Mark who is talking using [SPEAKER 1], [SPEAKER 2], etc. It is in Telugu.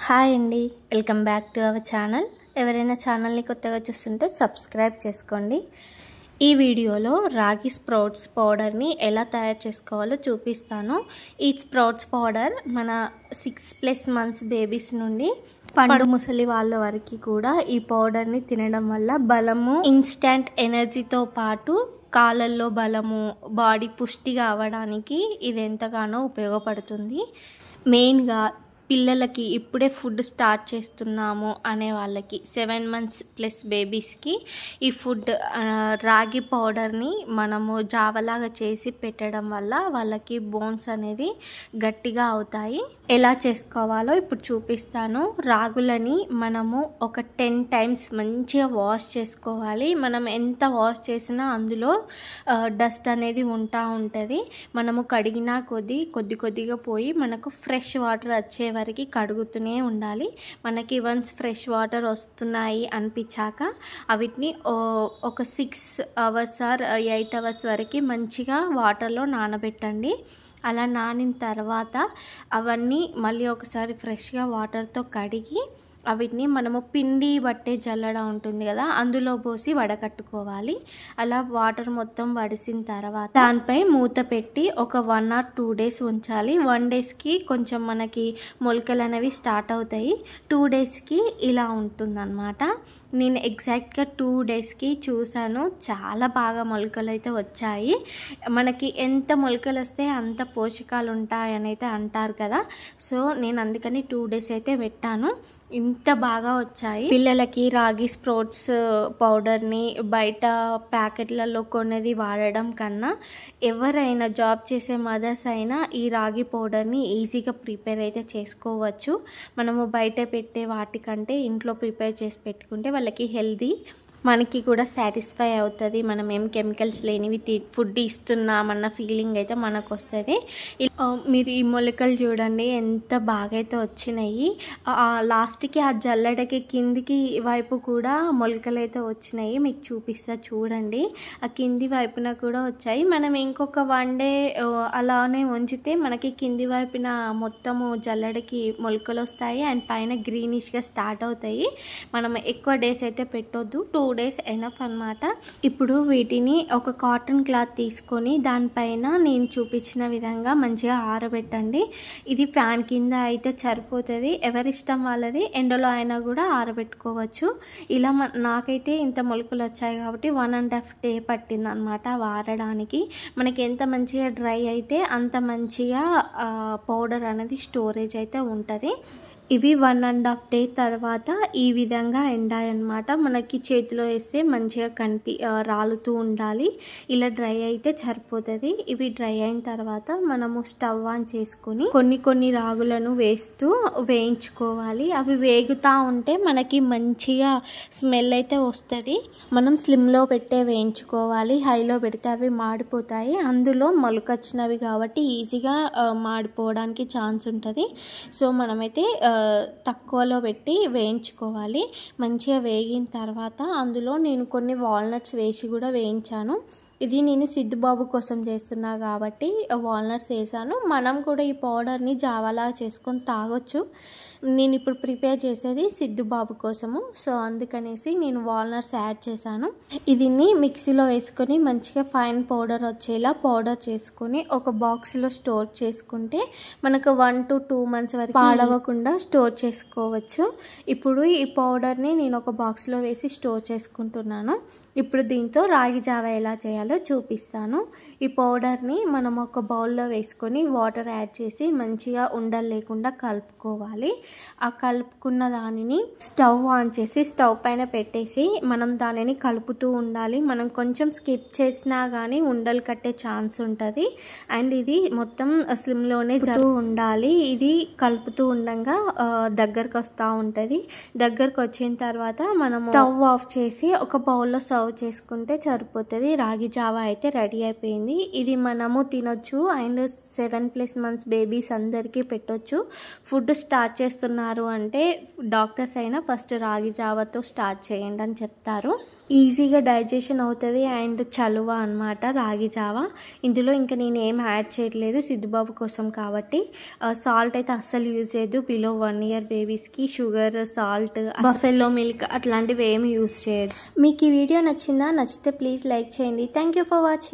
[SPEAKER 1] హాయ్ అండి, welcome back to our channel. ఎవరైనా ఛానల్ని కొత్తగా చూస్తుంటే సబ్స్క్రైబ్ చేసుకోండి. ఈ వీడియోలో రాగి స్ప్రౌట్స్ పౌడర్ని ఎలా తయారు చేసుకోవాలో చూపిస్తాను. ఈ స్ప్రౌట్స్ పౌడర్ మన 6+ months బేబీస్ నుండి పండు ముసలి వాళ్ళ వరకు కూడా ఈ పౌడర్ని తినడం వల్ల బలము, ఇన్స్టంట్ ఎనర్జీతో పాటు కాళ్ళల్లో బలము, బాడీ పుష్టిగా అవ్వడానికి ఇది ఎంతగానో ఉపయోగపడుతుంది. మెయిన్గా పిల్లలకి ఇప్పుడే ఫుడ్ స్టార్ట్ చేస్తున్నాము అనే వాళ్ళకి 7 months+ బేబీస్కి ఈ ఫుడ్ రాగి పౌడర్ని మనము జావలాగా చేసి పెట్టడం వల్ల వాళ్ళకి బోన్స్ అనేది గట్టిగా అవుతాయి. ఎలా చేసుకోవాలో ఇప్పుడు చూపిస్తాను. రాగులని మనము ఒక 10 times మంచిగా వాష్ చేసుకోవాలి. మనం ఎంత వాష్ చేసినా అందులో డస్ట్ అనేది ఉంటుంది. మనము కడిగినా కొద్దిగా పోయి మనకు ఫ్రెష్ వాటర్ వచ్చే వరకు కడుగుతూనే ఉండాలి. మనకి వన్స్ ఫ్రెష్ వాటర్ వస్తున్నాయి అనిపించాక వీటిని ఒక 6 hours or 8 hours వరకు మంచిగా వాటర్లో నానబెట్టండి. అలా నానిన తర్వాత అవన్నీ మళ్ళీ ఒకసారి ఫ్రెష్గా వాటర్తో కడిగి వీటిని మనము పిండి బట్టే జల్లడ ఉంటుంది కదా, అందులో పోసి వడకట్టుకోవాలి. అలా వాటర్ మొత్తం వడిసిన తర్వాత దానిపై మూత పెట్టి ఒక 1 or 2 days ఉంచాలి. 1 dayకి కొంచెం మనకి మొలకలు అనేవి స్టార్ట్ అవుతాయి. 2 daysకి ఇలా ఉంటుందన్నమాట. నేను ఎగ్జాక్ట్గా 2 daysకి చూశాను, చాలా బాగా మొలకలు అయితే వచ్చాయి. మనకి ఎంత మొలకలు వస్తే అంత పోషకాలు ఉంటాయని అయితే అంటారు కదా, సో నేను అందుకని 2 days అయితే పెట్టాను. ఇంత బాగా వచ్చాయి. పిల్లలకి రాగి స్ప్రౌట్స్ పౌడర్ని బయట ప్యాకెట్లలో కొనేది వాడడం కన్నా ఎవరైనా జాబ్ చేసే మదర్స్ అయినా ఈ రాగి పౌడర్ని ఈజీగా ప్రిపేర్ అయితే చేసుకోవచ్చు. మనము బయట పెట్టే వాటికంటే ఇంట్లో ప్రిపేర్ చేసి పెట్టుకుంటే వాళ్ళకి హెల్దీ, మనకి కూడా సాటిస్ఫై అవుతుంది. మనం ఏం కెమికల్స్ లేనివి ఫుడ్ ఇస్తున్నామన్న ఫీలింగ్ అయితే మనకు వస్తుంది. మీరు ఈ మొలకలు చూడండి ఎంత బాగా అయితే వచ్చినాయి. లాస్ట్కి ఆ జల్లెడకి కిందికి వైపు కూడా మొలకలు అయితే వచ్చినాయి. మీకు చూపిస్తా చూడండి. ఆ కింది వైపున కూడా వచ్చాయి. మనం ఇంకొక 1 day అలానే ఉంచితే మనకి కింది వైపున మొత్తము జల్లెడకి మొలకలు వస్తాయి అండ్ పైన గ్రీనిష్గా స్టార్ట్ అవుతాయి. మనం ఎక్కువ డేస్ అయితే పెట్టొద్దు, 2 days ఎనఫ్ అన్నమాట. ఇప్పుడు వీటిని ఒక కాటన్ క్లాత్ తీసుకొని దానిపైన నేను చూపించిన విధంగా మంచిగా ఆరబెట్టండి. ఇది ఫ్యాన్ కింద అయితే సరిపోతుంది, ఎవరిష్టం వాళ్ళది. ఎండలో అయినా కూడా ఆరబెట్టుకోవచ్చు. ఇలా నాకైతే ఇంత మొలకలు వచ్చాయి కాబట్టి 1.5 day పట్టింది అనమాట ఆరడానికి. మనకి ఎంత మంచిగా డ్రై అయితే అంత మంచిగా పౌడర్ అనేది స్టోరేజ్ అయితే ఉంటుంది. ఇవి 1.5 day తర్వాత ఈ విధంగా ఎండాయన్నమాట. మనకి చేతిలో వేస్తే మంచిగా రాలుతూ ఉండాలి. ఇలా డ్రై అయితే సరిపోతుంది. ఇవి డ్రై అయిన తర్వాత మనము స్టవ్ ఆన్ చేసుకొని కొన్ని రాగులను వేస్తూ వేయించుకోవాలి. అవి వేగుతూ ఉంటే మనకి మంచిగా స్మెల్ అయితే వస్తుంది. మనం స్లిమ్లో పెట్టే వేయించుకోవాలి, హైలో పెడితే అవి మాడిపోతాయి. అందులో మొలకొచ్చినవి కాబట్టి ఈజీగా మాడిపోవడానికి ఛాన్స్ ఉంటుంది. సో మనమైతే తక్కువలో పెట్టి వేయించుకోవాలి. మంచిగా వేగిన తర్వాత అందులో నేను కొన్ని వాల్నట్స్ వేసి కూడా వేయించాను. ఇది నేను సిద్ధుబాబు కోసం చేస్తున్నా కాబట్టి వాల్నట్స్ వేసాను. మనం కూడా ఈ పౌడర్ని జావాలా చేసుకొని తాగొచ్చు. నేను ఇప్పుడు ప్రిపేర్ చేసేది సిద్ధుబాబు కోసము, సో అందుకనేసి నేను వాల్నట్స్ యాడ్ చేశాను. దీన్ని మిక్సీలో వేసుకొని మంచిగా ఫైన్ పౌడర్ వచ్చేలా పౌడర్ చేసుకొని ఒక బాక్స్లో స్టోర్ చేసుకుంటే మనకు 1 to 2 months వరకు పాడవకుండా స్టోర్ చేసుకోవచ్చు. ఇప్పుడు ఈ పౌడర్ని నేను ఒక బాక్స్లో వేసి స్టోర్ చేసుకుంటున్నాను. ఇప్పుడు దీంతో రాగి జావ ఎలా చేయాలో చూపిస్తాను. ఈ పౌడర్ని మనం ఒక బౌల్లో వేసుకొని వాటర్ యాడ్ చేసి మంచిగా ఉండలు లేకుండా కలుపుకోవాలి. ఆ కలుపుకున్న దానిని స్టవ్ ఆన్ చేసి స్టవ్ పైన పెట్టేసి మనం దానిని కలుపుతూ ఉండాలి. మనం కొంచెం స్కిప్ చేసినా కానీ ఉండలు కట్టే ఛాన్స్ ఉంటుంది. అండ్ ఇది మొత్తం స్లిమ్లోనే జరుగుతూ ఉండాలి. ఇది కలుపుతూ ఉండగా దగ్గరకు వస్తూ ఉంటుంది. దగ్గరకు వచ్చిన తర్వాత మనం స్టవ్ ఆఫ్ చేసి ఒక బౌల్లో సర్వ్ చేసుకుంటే సరిపోతుంది. రాగి జావా అయితే రెడీ అయిపోయింది. ఇది మనము తినొచ్చు అండ్ 7+ months బేబీస్ అందరికీ పెట్టొచ్చు. ఫుడ్ స్టార్ట్ చేస్తున్నారు అంటే డాక్టర్స్ అయినా ఫస్ట్ రాగి జావాతో స్టార్ట్ చేయండి అని చెప్తారు. ఈజీగా డైజెషన్ అవుతుంది అండ్ చలువ అనమాట రాగి జావా. ఇందులో ఇంకా నేను ఏం యాడ్ చేయట్లేదు సిద్ధుబాబు కోసం కాబట్టి. సాల్ట్ అయితే అస్సలు యూజ్ చేయొద్దు. బిలో 1 year బేబీస్కి షుగర్, సాల్ట్, బఫెల్లో మిల్క్ అట్లాంటివి ఏమి యూజ్ చేయొద్దు. మీకు ఈ వీడియో నచ్చిందా? నచ్చితే ప్లీజ్ లైక్ చేయండి. Thank you for watching.